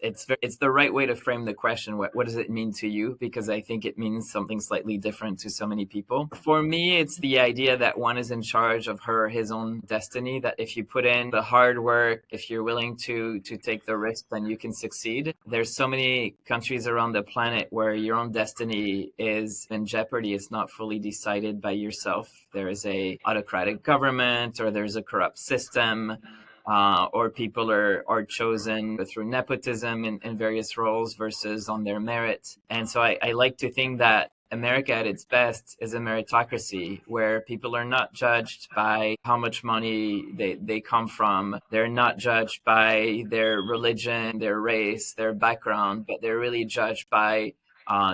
it's the right way to frame the question. What does it mean to you? Because I think it means something slightly different to so many people. For me, it's the idea that one is in charge of her or his own destiny, that if you put in the hard work, if you're willing to take the risk, then you can succeed. There's so many countries around the planet where your own destiny is in jeopardy. It's not fully decided by yourself. There is a autocratic government, or there's a corrupt system, or people are chosen through nepotism in various roles versus on their merit. And so I like to think that America at its best is a meritocracy where people are not judged by how much money they come from. They're not judged by their religion, their race, their background, but they're really judged by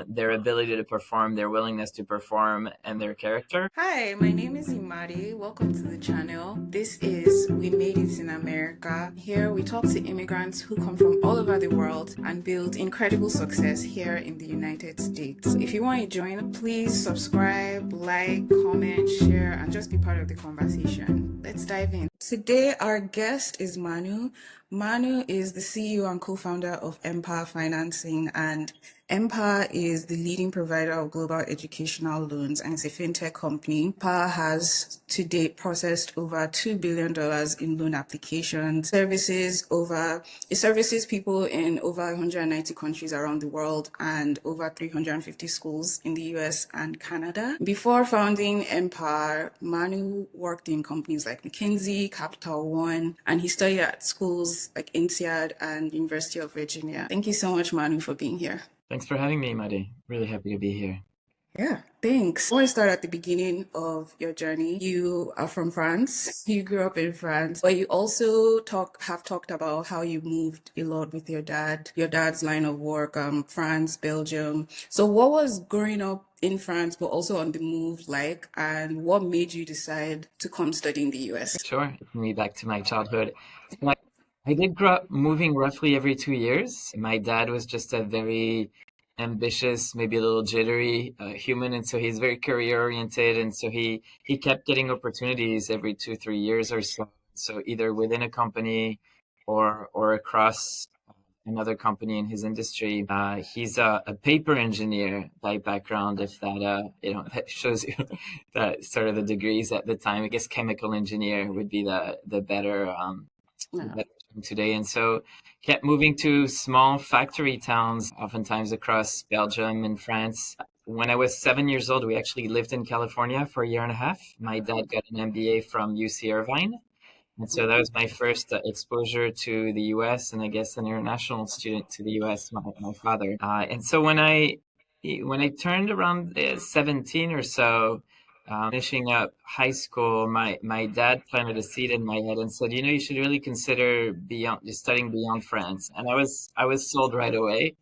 their ability to perform, their willingness to perform, and their character. Hi, my name is Imade. Welcome to the channel. This is We Made It in America. Here we talk to immigrants who come from all over the world and build incredible success here in the United States. If you want to join, please subscribe, like, comment, share, and just be part of the conversation. Let's dive in. Today, our guest is Manu. Manu is the CEO and co-founder of Mpower Financing, and Mpower is the leading provider of global educational loans, and it's a fintech company. Mpower has to date processed over $2 billion in loan applications, it services people in over 190 countries around the world and over 350 schools in the US and Canada. Before founding Mpower, Manu worked in companies like McKinsey, Capital One, and he studied at schools like INSEAD and University of Virginia. Thank you so much, Manu, for being here. Thanks for having me, Imade. Really happy to be here. Yeah, thanks. I want to start at the beginning of your journey. You are from France. You grew up in France, but you also have talked about how you moved a lot with your dad's line of work, France, Belgium. So what was growing up in France, but also on the move like, and what made you decide to come study in the US? Sure. Me back to my childhood. I did grow up moving roughly every 2 years. My dad was just a very ambitious, maybe a little jittery human, and so he's very career oriented, and so he kept getting opportunities every 2-3 years or so. So either within a company or across another company in his industry. He's a paper engineer by background, if that that shows you that sort of the degrees at the time. I guess chemical engineer would be the better term today. And so kept moving to small factory towns, oftentimes across Belgium and France. When I was 7 years old, we actually lived in California for a year and a half. My dad got an MBA from UC Irvine. And so that was my first exposure to the U.S. and I guess an international student to the U.S. My father. And so when I turned around 17 or so, finishing up high school, my dad planted a seed in my head and said, you should really consider studying beyond France. And I was sold right away.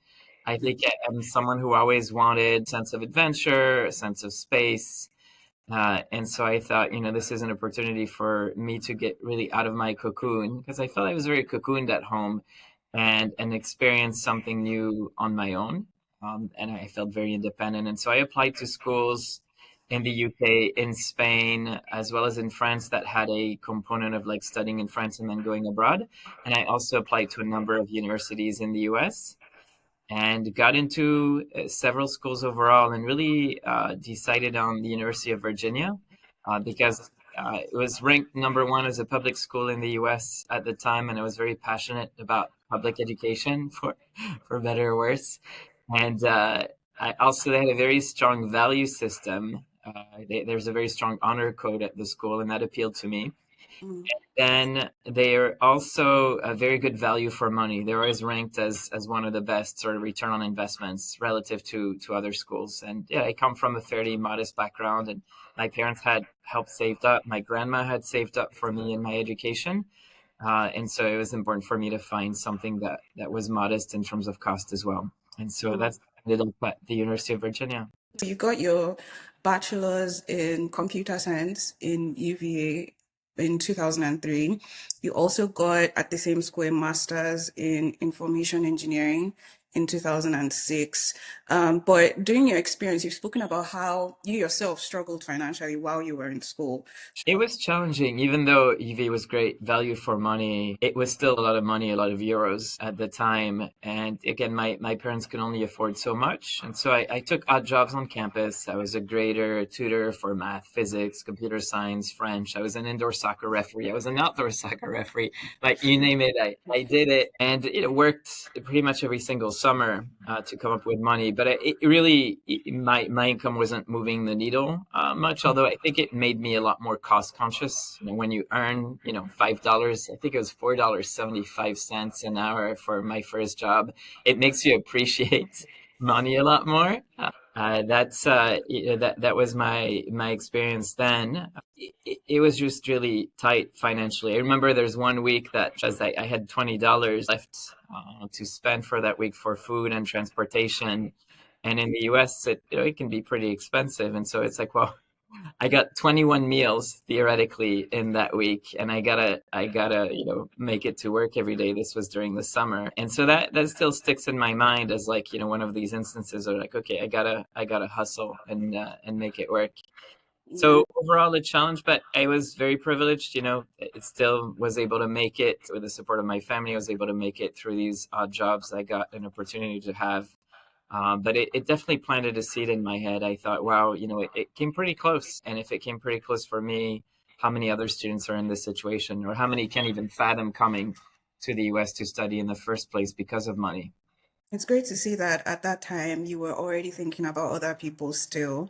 I think I'm someone who always wanted a sense of adventure, a sense of space. And so I thought, this is an opportunity for me to get really out of my cocoon, because I felt I was very cocooned at home and experience something new on my own. And I felt very independent. And so I applied to schools in the UK, in Spain, as well as in France that had a component of like studying in France and then going abroad. And I also applied to a number of universities in the US. And got into several schools overall, and really decided on the University of Virginia because it was ranked #1 as a public school in the U.S. at the time, and I was very passionate about public education, for better or worse. And I also had a very strong value system. There's a very strong honor code at the school, and that appealed to me. Then they are also a very good value for money. They're always ranked as one of the best sort of return on investments relative to other schools. And yeah, I come from a fairly modest background, and my parents had helped saved up. My grandma had saved up for me in my education. And so it was important for me to find something that was modest in terms of cost as well. And so that's ended up at the University of Virginia. So you got your bachelor's in computer science in UVA in 2003. You also got at the same school a master's in information engineering in 2006. But during your experience, you've spoken about how you yourself struggled financially while you were in school. It was challenging, even though EV was great value for money. It was still a lot of money, a lot of euros at the time. And again, my parents could only afford so much. And so I took odd jobs on campus. I was a grader, a tutor for math, physics, computer science, French. I was an indoor soccer referee. I was an outdoor soccer referee. Like you name it, I did it. And it worked pretty much every single summer to come up with money. But it really, my income wasn't moving the needle much, although I think it made me a lot more cost conscious. You know, when you earn, $5, I think it was $4.75 an hour for my first job, it makes you appreciate money a lot more. That was my experience then. It was just really tight financially. I remember there's one week that just I had $20 left to spend for that week for food and transportation. And in the US, it can be pretty expensive. And so it's like, well, I got 21 meals theoretically in that week, and I gotta make it to work every day. This was during the summer, and so that still sticks in my mind as like one of these instances of like, okay, I gotta hustle and make it work. Yeah. So overall, a challenge, but I was very privileged. It still was able to make it with the support of my family. I was able to make it through these odd jobs I got an opportunity to have. But it definitely planted a seed in my head. I thought, wow, it came pretty close. And if it came pretty close for me, how many other students are in this situation, or how many can't even fathom coming to the US to study in the first place because of money? It's great to see that at that time you were already thinking about other people still.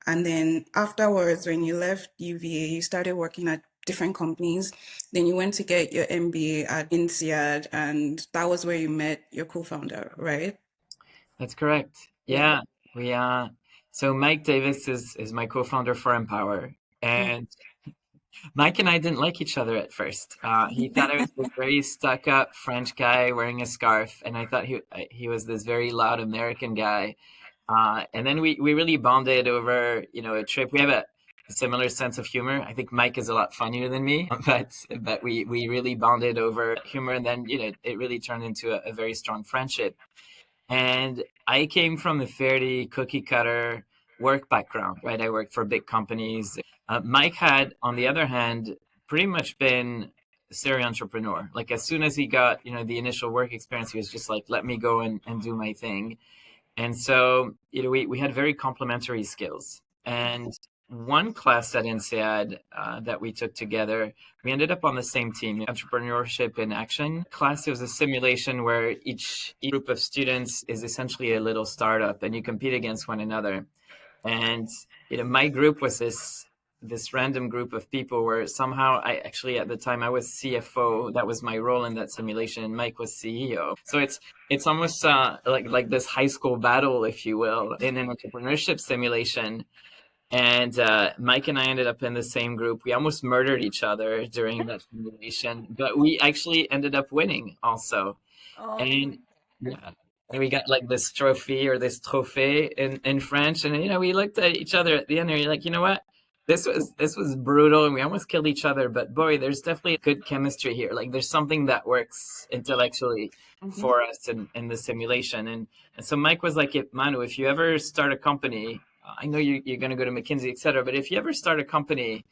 And then afterwards, when you left UVA, you started working at different companies. Then you went to get your MBA at INSEAD, and that was where you met your co-founder, right? That's correct. Yeah. Yeah, we so Mike Davis is my co-founder for Mpower, Mm. and Mike and I didn't like each other at first. He thought I was this very stuck-up French guy wearing a scarf, and I thought he was this very loud American guy. And then we really bonded over, a trip. We have a similar sense of humor. I think Mike is a lot funnier than me, but we really bonded over humor, and then it really turned into a very strong friendship. And I came from a fairly cookie cutter work background, right? I worked for big companies. Mike had, on the other hand, pretty much been a serial entrepreneur. Like as soon as he got, the initial work experience, he was just like, let me go and do my thing. And so, we had very complementary skills. And one class at INSEAD that we took together, we ended up on the same team, Entrepreneurship in Action class. It was a simulation where each group of students is essentially a little startup and you compete against one another. And my group was this random group of people where somehow I actually at the time I was CFO. That was my role in that simulation, and Mike was CEO. So it's almost like this high school battle, if you will, in an entrepreneurship simulation. And Mike and I ended up in the same group. We almost murdered each other during that simulation, but we actually ended up winning also. Oh, And yeah, and we got like this trophy or this trophée in French, and we looked at each other at the end, and you're like, you know what? This was brutal, and we almost killed each other. But boy, there's definitely good chemistry here. Like there's something that works intellectually mhm. for us in the simulation. And so Mike was like, Manu, if you ever start a company, I know you're going to go to McKinsey, etc. But if you ever start a company,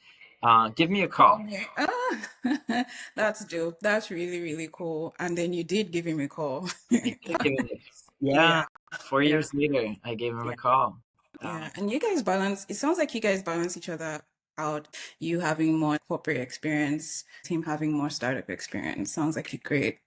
give me a Call call. me. Ah, that's dope. That's really, really cool. And then you did give him a call. I did give him yeah, Yeah, 4 years later, I gave him yeah, a call. yeah. And you guys balance, it sounds like you guys balance each other out. You having more corporate experience, him having more startup experience. Sounds like a great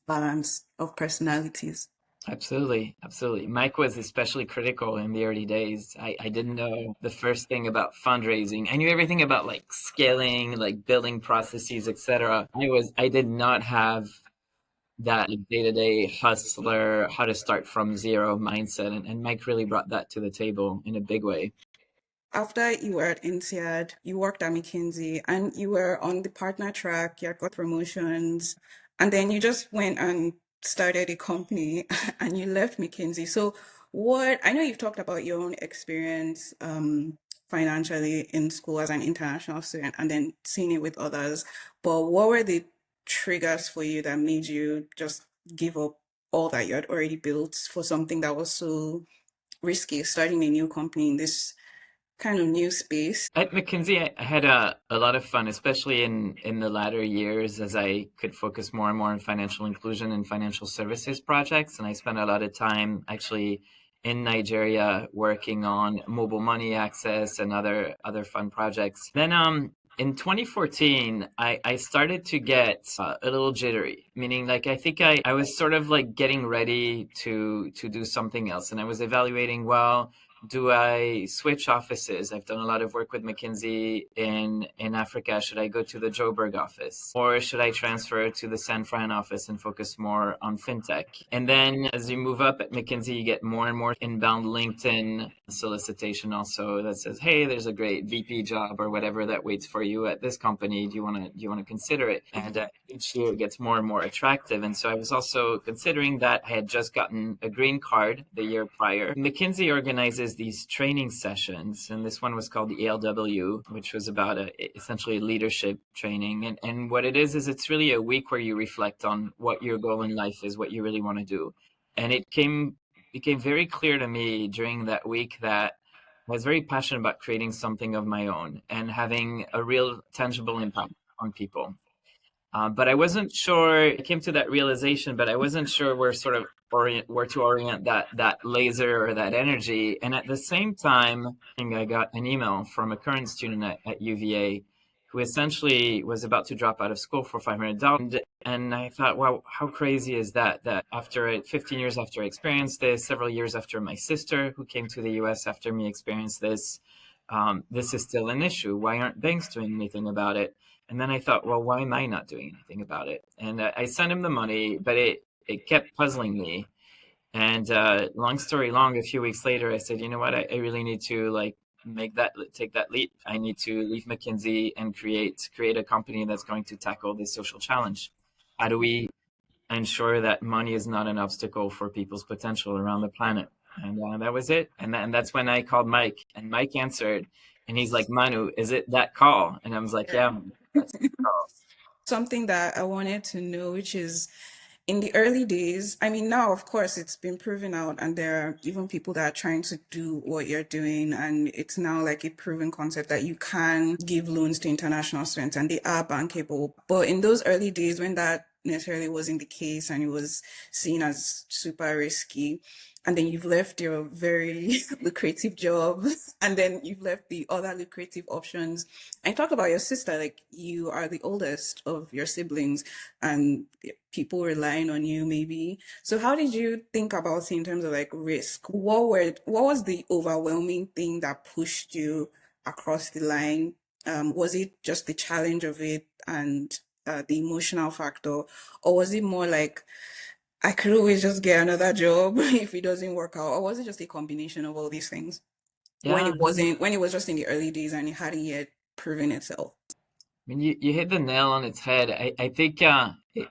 balance of personalities. Absolutely, absolutely. Mike was especially critical in the early days. I didn't know the first thing about fundraising. I knew everything about like scaling, like building processes, etc. I did not have that like, day-to-day hustler, how to start from zero mindset. And Mike really brought that to the table in a big way. After you were at INSEAD, you worked at McKinsey and you were on the partner track, you had got promotions, and then you just went and started a company and you left McKinsey. So I know you've talked about your own experience financially in school as an international student and then seeing it with others, but what were the triggers for you that made you just give up all that you had already built for something that was so risky, starting a new company in this kind of new space? At McKinsey, I had a lot of fun, especially in the latter years as I could focus more and more on financial inclusion and financial services projects. And I spent a lot of time actually in Nigeria working on mobile money access and other fun projects. Then in 2014, I started to get a little jittery, meaning like I think I was sort of like getting ready to do something else. And I was evaluating, well, do I switch offices? I've done a lot of work with McKinsey in Africa. Should I go to the Joburg office? Or should I transfer to the San Fran office and focus more on fintech? And then as you move up at McKinsey, you get more and more inbound LinkedIn solicitation also that says, hey, there's a great VP job or whatever that waits for you at this company. Do you want to consider it? And each year it gets more and more attractive. And so I was also considering that. I had just gotten a green card the year prior. McKinsey organizes these training sessions, and this one was called the ALW, which was about essentially leadership training. And what it is it's really a week where you reflect on what your goal in life is, what you really want to do. And it became very clear to me during that week that I was very passionate about creating something of my own and having a real tangible impact on people. But I wasn't sure. I came to that realization, but I wasn't sure where to orient that laser or that energy. And at the same time, I got an email from a current student at UVA who essentially was about to drop out of school for $500. And I thought, wow, how crazy is that? That after 15 years after I experienced this, several years after my sister who came to the US after me experienced this, this is still an issue. Why aren't banks doing anything about it? And then I thought, well, why am I not doing anything about it? And I sent him the money, but it kept puzzling me. And long story long, a few weeks later, I said, you know what? I really need to like take that leap. I need to leave McKinsey and create a company that's going to tackle this social challenge. How do we ensure that money is not an obstacle for people's potential around the planet? And that was it. And that's when I called Mike, and Mike answered, and he's like, Manu, is it that call? And I was like, yeah, that's the call. Something that I wanted to know, which is in the early days, I mean, now, of course, it's been proven out, and there are even people that are trying to do what you're doing, and it's now like a proven concept that you can give loans to international students and they are bankable. But in those early days, when that necessarily wasn't the case and it was seen as super risky, and then you've left your very lucrative job, and then you've left the other lucrative options. I talked about your sister, like you are the oldest of your siblings, and people relying on you maybe. So how did you think about it in terms of like risk? What was the overwhelming thing that pushed you across the line? Was it just the challenge of it and the emotional factor, or was it more like I could always just get another job if it doesn't work out, or was it just a combination of all these things Yeah, when it was just in the early days and it hadn't yet proven itself? I mean, you hit the nail on its head. I think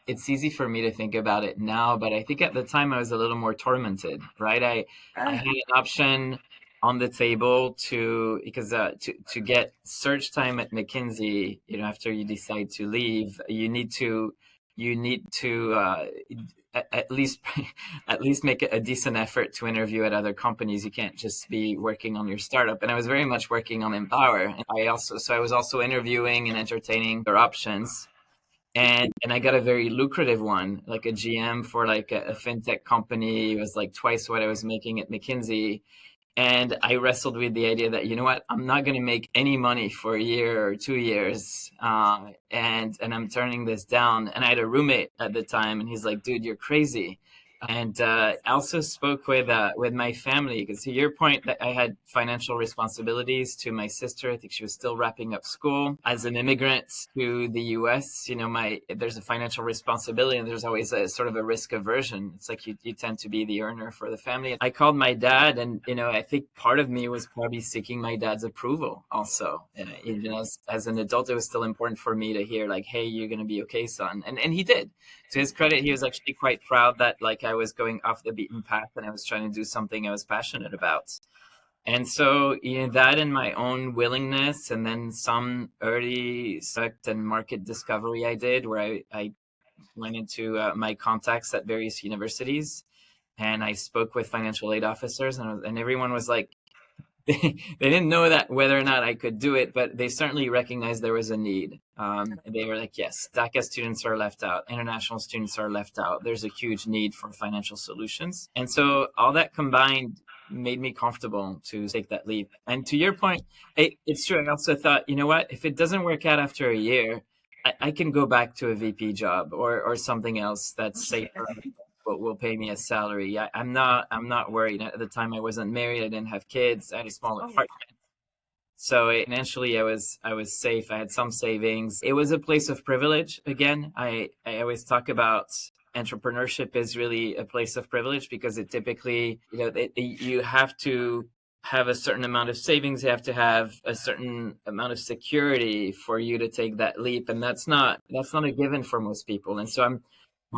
it's easy for me to think about it now, but I think at the time I was a little more tormented, right? I Ah, had an option on the table because to get search time at McKinsey, after you decide to leave, you need to at least at least make a decent effort to interview at other companies. You can't just be working on your startup. And I was very much working on Mpower. And I was also interviewing and entertaining their options. And I got a very lucrative one, like a GM for like a fintech company. It was like twice what I was making at McKinsey. And I wrestled with the idea that, you know what, I'm not going to make any money for a year or 2 years. And I'm turning this down. And I had a roommate at the time, and he's like, dude, you're crazy. And I also spoke with my family, because to your point, that I had financial responsibilities to my sister. I think she was still wrapping up school. As an immigrant to the US, there's a financial responsibility, and there's always a sort of a risk aversion. It's like you tend to be the earner for the family. I called my dad, and I think part of me was probably seeking my dad's approval also. As an adult, it was still important for me to hear like, hey, you're going to be okay, son. And he did. To his credit, he was actually quite proud that like I was going off the beaten path and I was trying to do something I was passionate about. And so, that and my own willingness, and then some early select and market discovery I did, where I went into my contacts at various universities, and I spoke with financial aid officers, and everyone was like, they didn't know that whether or not I could do it, but they certainly recognized there was a need. They were like, yes, DACA students are left out, international students are left out. There's a huge need for financial solutions. And so all that combined made me comfortable to take that leap. And to your point, it's true. I also thought, you know what, if it doesn't work out after a year, I can go back to a VP job or something else that's safer, but will pay me a salary. I'm not worried. At the time, I wasn't married. I didn't have kids. I had a small apartment. So financially, I was safe. I had some savings. It was a place of privilege. Again, I always talk about entrepreneurship is really a place of privilege because it typically, you have to have a certain amount of savings. You have to have a certain amount of security for you to take that leap, and that's not a given for most people. And so I'm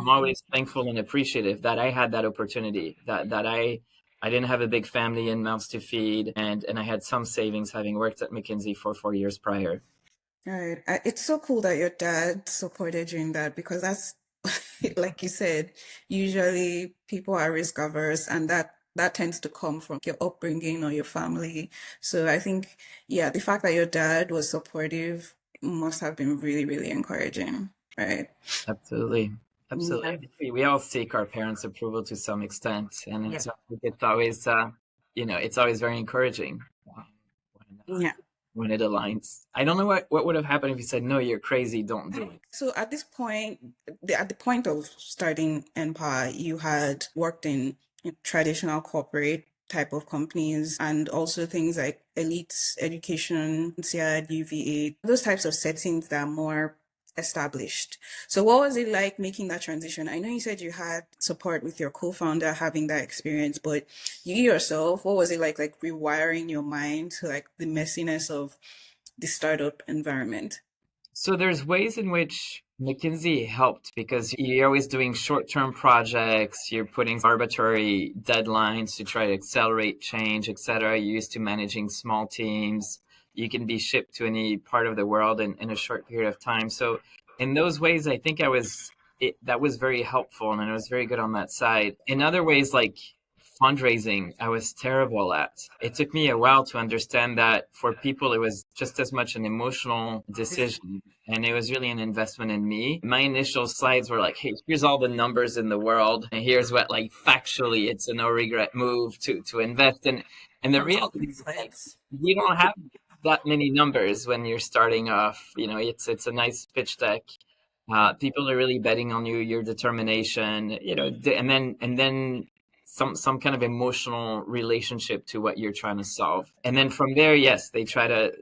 always thankful and appreciative that I had that opportunity, that I didn't have a big family and mouths to feed, and I had some savings having worked at McKinsey for 4 years prior. Right. It's so cool that your dad supported you in that because that's, like you said, usually people are risk averse, and that tends to come from your upbringing or your family. So I think, yeah, the fact that your dad was supportive must have been really, really encouraging, right? Absolutely. Absolutely. Yeah. We all seek our parents' approval to some extent, and Yeah. it's always, it's always very encouraging when, Yeah. when it aligns. I don't know what would have happened if you said, "No, you're crazy, don't do it." So at this point, at the point of starting Empire, you had worked in traditional corporate type of companies and also things like elite education, INSEAD, UVA, those types of settings that are more established. So what was it like making that transition? I know you said you had support with your co-founder having that experience, but you yourself, what was it like rewiring your mind to like the messiness of the startup environment? So there's ways in which McKinsey helped because you're always doing short-term projects, you're putting arbitrary deadlines to try to accelerate change, etc. You're used to managing small teams. You can be shipped to any part of the world in a short period of time. So in those ways, I think that was very helpful and I was very good on that side. In other ways, like fundraising, I was terrible at. It took me a while to understand that for people, it was just as much an emotional decision. And it was really an investment in me. My initial slides were like, hey, here's all the numbers in the world. And here's what, like, factually, it's a no regret move to invest in. And the reality is, like, you don't have that many numbers when you're starting off. It's a nice pitch deck. People are really betting on you, your determination, and then some kind of emotional relationship to what you're trying to solve. And then from there, yes, they try to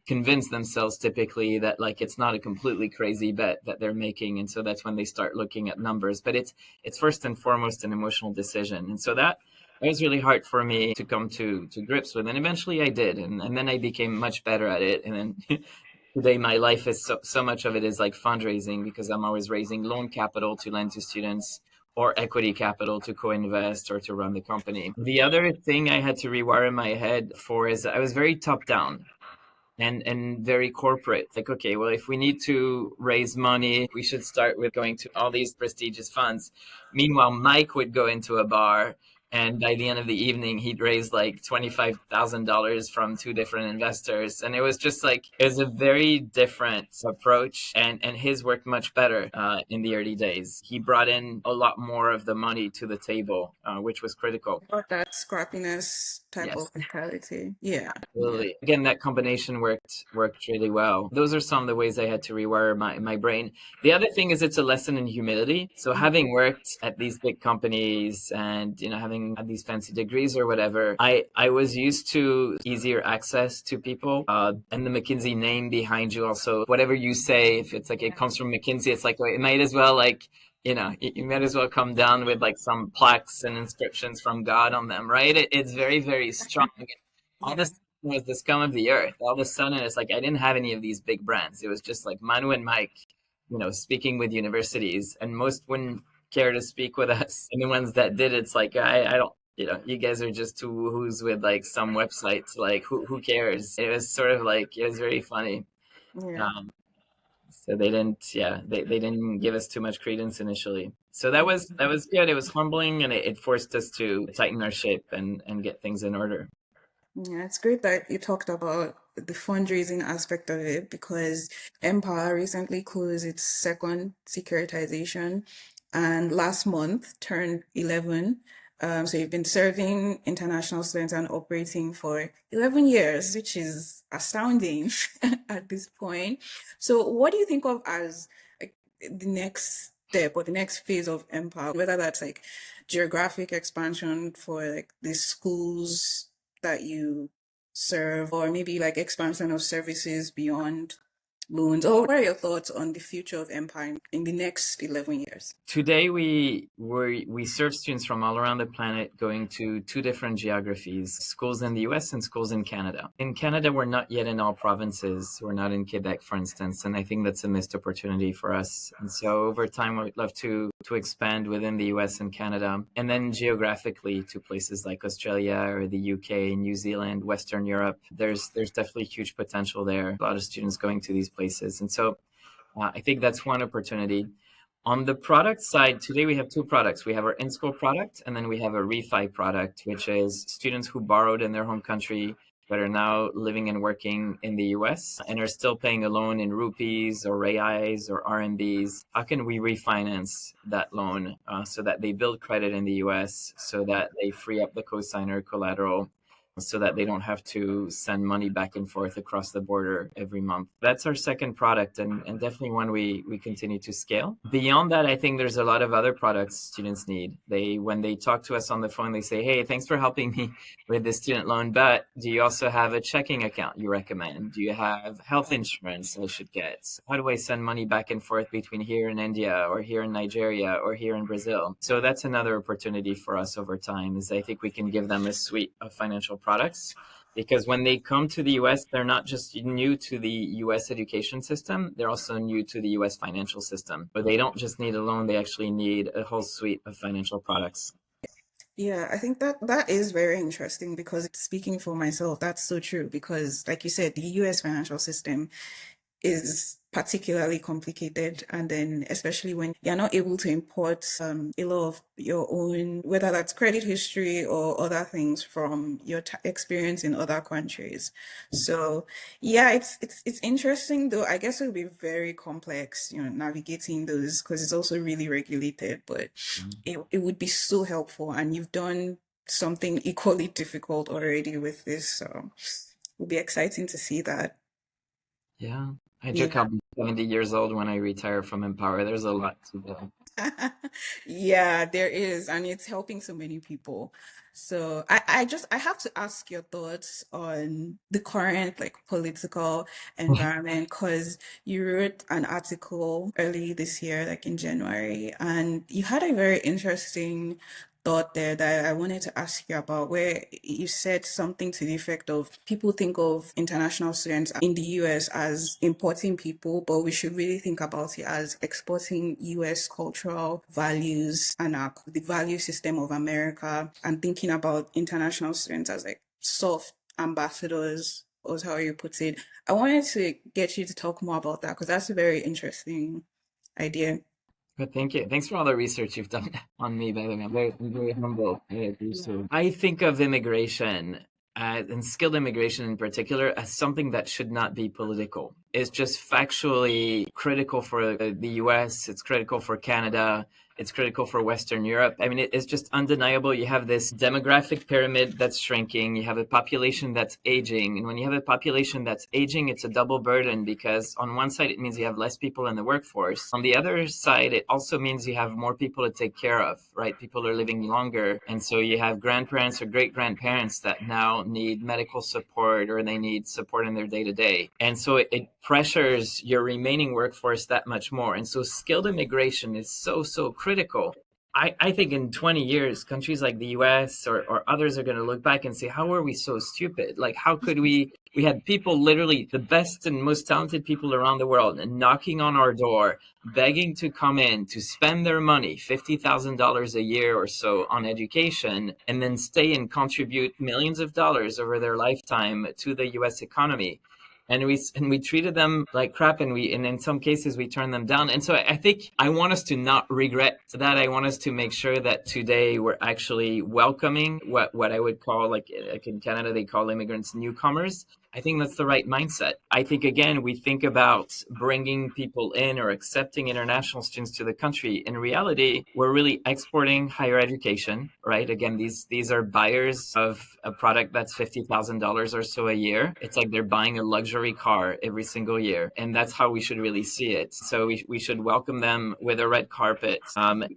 convince themselves typically that like it's not a completely crazy bet that they're making. And so that's when they start looking at numbers. But it's first and foremost an emotional decision. And so that was really hard for me to come to grips with. And eventually I did. And then I became much better at it. And then today my life is so much of it is like fundraising because I'm always raising loan capital to lend to students or equity capital to co-invest or to run the company. The other thing I had to rewire in my head for is I was very top down and very corporate. Like, okay, well, if we need to raise money, we should start with going to all these prestigious funds. Meanwhile, Mike would go into a bar and by the end of the evening, he'd raise like $25,000 from two different investors. And it was just like, it was a very different approach. And his worked much better in the early days. He brought in a lot more of the money to the table, which was critical. Or that scrappiness type Yes. of mentality. Yeah. Yeah. Absolutely. Again, that combination worked really well. Those are some of the ways I had to rewire my brain. The other thing is it's a lesson in humility. So having worked at these big companies and having had these fancy degrees or whatever, I was used to easier access to people. And the McKinsey name behind you also, whatever you say, if it's like it comes from McKinsey, it's like it might as well like you might as well come down with like some plaques and inscriptions from God on them, right? It's very, very strong. All this was the scum of the earth. All of a sudden, it's like I didn't have any of these big brands. It was just like Manu and Mike, speaking with universities, and most wouldn't care to speak with us. And the ones that did, it's like I don't. You guys are just two woohoos with like some websites. Like who cares? It was sort of like it was very funny. Yeah. Um, So they didn't, yeah, they didn't give us too much credence initially. So that was good. It was humbling, and it forced us to tighten our ship and get things in order. Yeah, it's great that you talked about the fundraising aspect of it because Empower recently closed its second securitization and last month turned 11. So you've been serving international students and operating for 11 years, which is astounding at this point. So what do you think of as like the next step or the next phase of Empower, whether that's like geographic expansion for like the schools that you serve, or maybe like expansion of services beyond loans? Or what are your thoughts on the future of Empire in the next 11 years? Today we serve students from all around the planet going to two different geographies, schools in the US and schools in Canada. In Canada, we're not yet in all provinces. We're not in Quebec, for instance, and I think that's a missed opportunity for us. And so over time, we'd love to expand within the US and Canada, and then geographically to places like Australia or the UK, New Zealand, Western Europe. There's definitely huge potential there. A lot of students going to these places. And so I think that's one opportunity. On the product side, today we have two products. We have our in-school product, and then we have a refi product, which is students who borrowed in their home country but are now living and working in the US and are still paying a loan in rupees or reais or RMBs. How can we refinance that loan so that they build credit in the US, so that they free up the cosigner collateral, so that they don't have to send money back and forth across the border every month? That's our second product, and definitely one we continue to scale. Beyond that, I think there's a lot of other products students need. When they talk to us on the phone, they say, hey, thanks for helping me with the student loan, but do you also have a checking account you recommend? Do you have health insurance I should get? How do I send money back and forth between here in India or here in Nigeria or here in Brazil? So that's another opportunity for us over time, is I think we can give them a suite of financial products, because when they come to the US, they're not just new to the US education system, they're also new to the US financial system. But they don't just need a loan, they actually need a whole suite of financial products. Yeah, I think that is very interesting because speaking for myself, that's so true because like you said, the US financial system is particularly complicated. And then, especially when you're not able to import a lot of your own, whether that's credit history or other things from your experience in other countries. So, yeah, it's interesting though. I guess it will be very complex, navigating those because it's also really regulated. But it would be so helpful, and you've done something equally difficult already with this. So, it'll be exciting to see that. Yeah. I joke Yeah. I'll be 70 years old when I retire from Empower. There's a lot to do. Yeah, there is, and it's helping so many people. So I have to ask your thoughts on the current like political environment because you wrote an article early this year, like in January, and you had a very interesting thought there that I wanted to ask you about, where you said something to the effect of people think of international students in the US as importing people, but we should really think about it as exporting US cultural values and the value system of America, and thinking about international students as like soft ambassadors, was how you put it. I wanted to get you to talk more about that because that's a very interesting idea. But thank you. Thanks for all the research you've done on me, by the way. I'm very humble. I appreciate it. I think of immigration, and skilled immigration in particular, as something that should not be political. It's just factually critical for the US, it's critical for Canada, it's critical for Western Europe. I mean, it's just undeniable. You have this demographic pyramid that's shrinking. You have a population that's aging. And when you have a population that's aging, it's a double burden, because on one side, it means you have less people in the workforce. On the other side, it also means you have more people to take care of, right? People are living longer. And so you have grandparents or great grandparents that now need medical support, or they need support in their day to day. And so it pressures your remaining workforce that much more. And so skilled immigration is so critical. I think in 20 years, countries like the US or others are going to look back and say, how were we so stupid? Like, how could we had people, literally the best and most talented people around the world, and knocking on our door, begging to come in to spend their money, $50,000 a year or so on education, and then stay and contribute millions of dollars over their lifetime to the US economy. we treated them like crap, and in some cases we turned them down. And so I think I want us to not regret that. I want us to make sure that today we're actually welcoming what I would call, like in Canada they call immigrants newcomers. I think that's the right mindset. I think, again, we think about bringing people in or accepting international students to the country. In reality, we're really exporting higher education, right? Again, these are buyers of a product that's $50,000 or so a year. It's like they're buying a luxury car every single year. And that's how we should really see it. So we should welcome them with a red carpet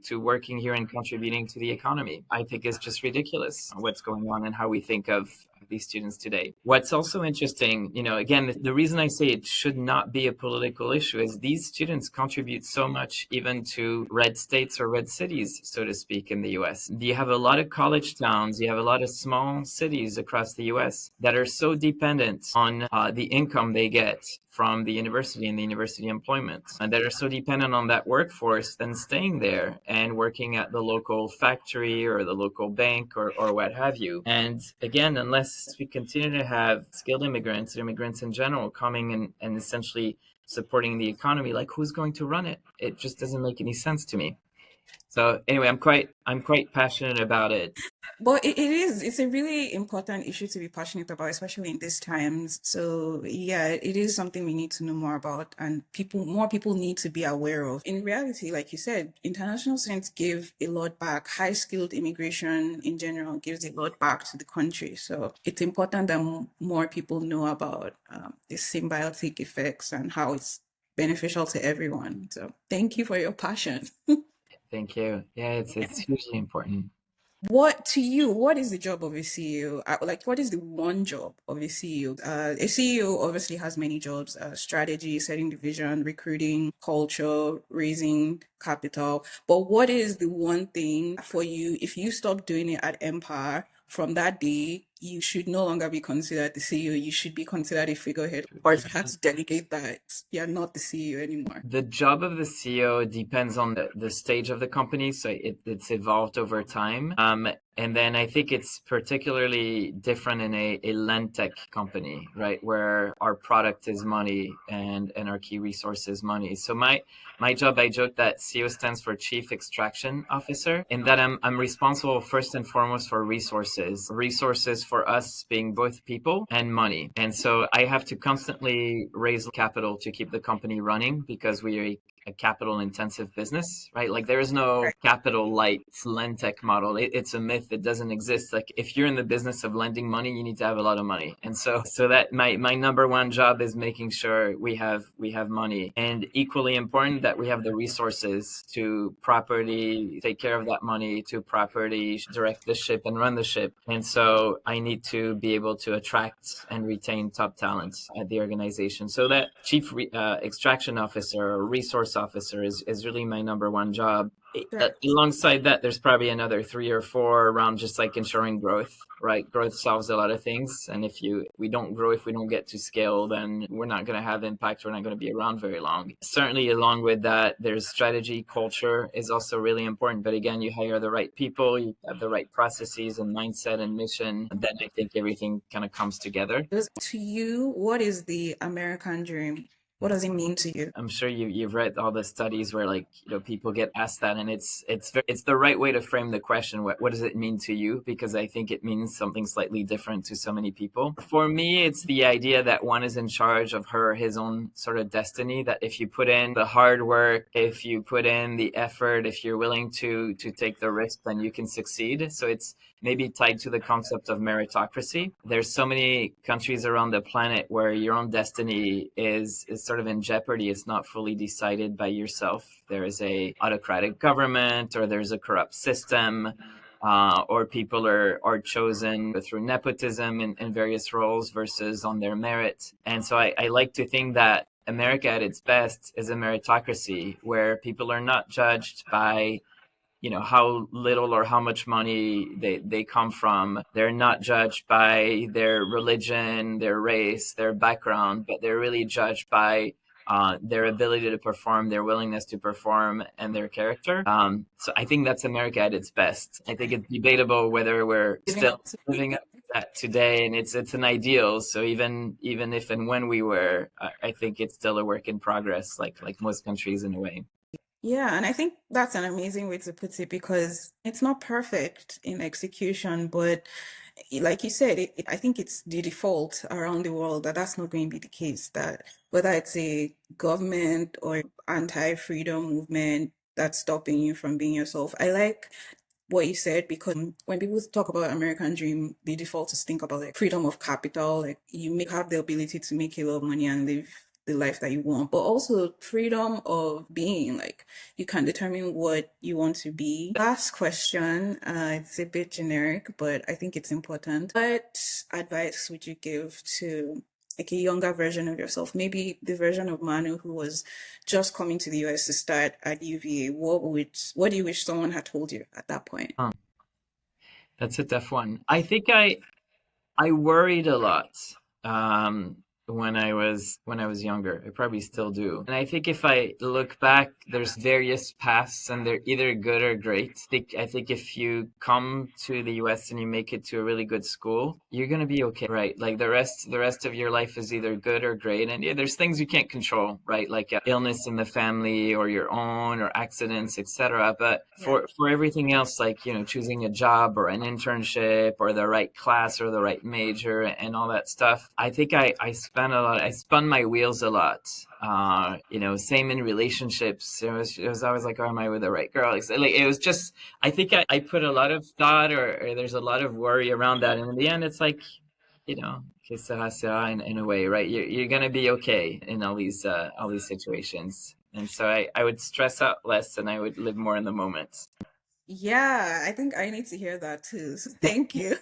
to working here and contributing to the economy. I think it's just ridiculous what's going on and how we think of these students today. What's also interesting, again, the reason I say it should not be a political issue is these students contribute so much even to red states or red cities, so to speak, in the US. You have a lot of college towns, you have a lot of small cities across the US that are so dependent on the income they get from the university and the university employment, and that are so dependent on that workforce, then staying there and working at the local factory or the local bank or what have you. And again, unless we continue to have skilled immigrants in general coming and essentially supporting the economy, like, who's going to run it? It just doesn't make any sense to me. So anyway, I'm quite passionate about it. But it's a really important issue to be passionate about, especially in these times. So yeah, it is something we need to know more about, and more people need to be aware of. In reality, like you said, international students give a lot back. High skilled immigration in general gives a lot back to the country. So it's important that more people know about the symbiotic effects and how it's beneficial to everyone. So thank you for your passion. Thank you. Yeah, it's hugely important. What is the job of a CEO? Like, what is the one job of a CEO? A CEO obviously has many jobs: strategy, setting the vision, recruiting, culture, raising capital. But what is the one thing for you? If you stop doing it at Empire, from that day, you should no longer be considered the CEO. You should be considered a figurehead. Or if you had to delegate that, you're not the CEO anymore. The job of the CEO depends on the stage of the company. So it's evolved over time. And then I think it's particularly different in a LendTech company, right? Where our product is money and our key resource is money. So my job, I joke that CEO stands for Chief Extraction Officer, in that I'm responsible first and foremost for resources for us being both people and money. And so I have to constantly raise capital to keep the company running, because we are a capital intensive business, right? Like, there is no capital light LendTech model. It's a myth. It doesn't exist. Like, if you're in the business of lending money, you need to have a lot of money. And so that my number one job is making sure we have money, and equally important that we have the resources to properly take care of that money, to properly direct the ship and run the ship. And so I need to be able to attract and retain top talents at the organization. So that chief extraction officer or resource officer is really my number one job. Alongside that, there's probably another 3 or 4 around just like ensuring growth, right? Growth solves a lot of things. And if we don't grow, if we don't get to scale, then we're not going to have impact. We're not going to be around very long. Certainly, along with that, there's strategy. Culture is also really important. But again, you hire the right people, you have the right processes and mindset and mission, and then I think everything kind of comes together. To you, what is the American dream? What does it mean to you? I'm sure you've read all the studies where, like, people get asked that, and it's the right way to frame the question. What does it mean to you? Because I think it means something slightly different to so many people. For me, it's the idea that one is in charge of her or his own sort of destiny, that if you put in the hard work, if you put in the effort, if you're willing to take the risk, then you can succeed. So it's maybe tied to the concept of meritocracy. There's so many countries around the planet where your own destiny is sort of in jeopardy. It's not fully decided by yourself. There is a autocratic government, or there's a corrupt system, or people are chosen through nepotism in various roles versus on their merit. And so I like to think that America at its best is a meritocracy where people are not judged by how little or how much money they come from. They're not judged by their religion, their race, their background, but they're really judged by their ability to perform, their willingness to perform, and their character. So I think that's America at its best. I think it's debatable whether we're still living up to today, and it's an ideal. So even if and when we were, I think it's still a work in progress, like most countries in a way. Yeah, and I think that's an amazing way to put it because it's not perfect in execution, but like you said, I think it's the default around the world that that's not going to be the case. That whether it's a government or anti-freedom movement that's stopping you from being yourself. I like what you said because when people talk about American dream, the default is think about like freedom of capital, like you may have the ability to make a lot of money and live the life that you want, but also freedom of being like you can determine what you want to be. Last question, it's a bit generic, but I think it's important. What advice would you give to like a younger version of yourself, maybe the version of Manu who was just coming to the US to start at UVA? What do you wish someone had told you at that point? Huh. That's a tough one. I think I worried a lot when I was younger. I probably still do. And I think if I look back, there's various paths, and they're either good or great. I think if you come to the US and you make it to a really good school, you're gonna be okay, right? Like the rest of your life is either good or great. And yeah, there's things you can't control, right? Like illness in the family or your own or accidents, etc. But for everything else, like choosing a job or an internship or the right class or the right major and all that stuff, I think I spun my wheels a lot. Same in relationships. It was always like, oh, am I with the right girl? Like, it was just, I think I put a lot of thought, or there's a lot of worry around that. And in the end, it's like, que sera sera in a way, right? You're gonna be okay in all these situations. And so I would stress out less and I would live more in the moment. Yeah, I think I need to hear that too. So thank you.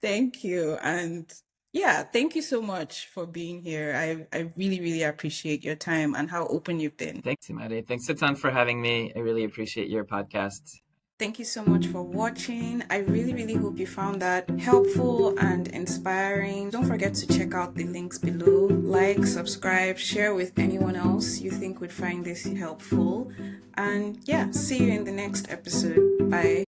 Thank you. And yeah, thank you so much for being here. I really, really appreciate your time and how open you've been. Thanks, Imade. Thanks a ton for having me. I really appreciate your podcast. Thank you so much for watching. I really, really hope you found that helpful and inspiring. Don't forget to check out the links below. Like, subscribe, share with anyone else you think would find this helpful. And yeah, see you in the next episode. Bye.